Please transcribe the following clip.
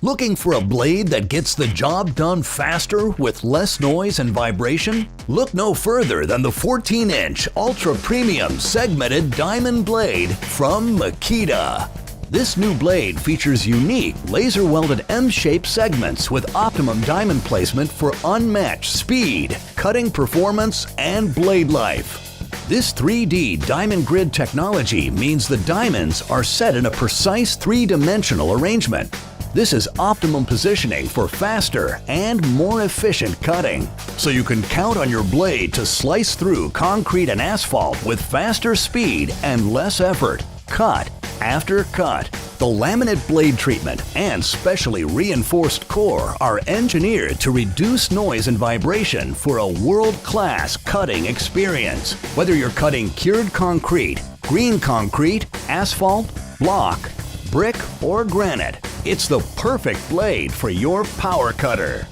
Looking for a blade that gets the job done faster with less noise and vibration? Look no further than the 14-inch ultra-premium segmented diamond blade from Makita. This new blade features unique laser-welded M-shaped segments with optimum diamond placement for unmatched speed, cutting performance, and blade life. This 3D diamond grid technology means the diamonds are set in a precise three-dimensional arrangement. This is optimum positioning for faster and more efficient cutting, so you can count on your blade to slice through concrete and asphalt with faster speed and less effort, cut after cut. The laminate blade treatment and specially reinforced core are engineered to reduce noise and vibration for a world-class cutting experience. Whether you're cutting cured concrete, green concrete, asphalt, block, brick, or granite, it's the perfect blade for your power cutter.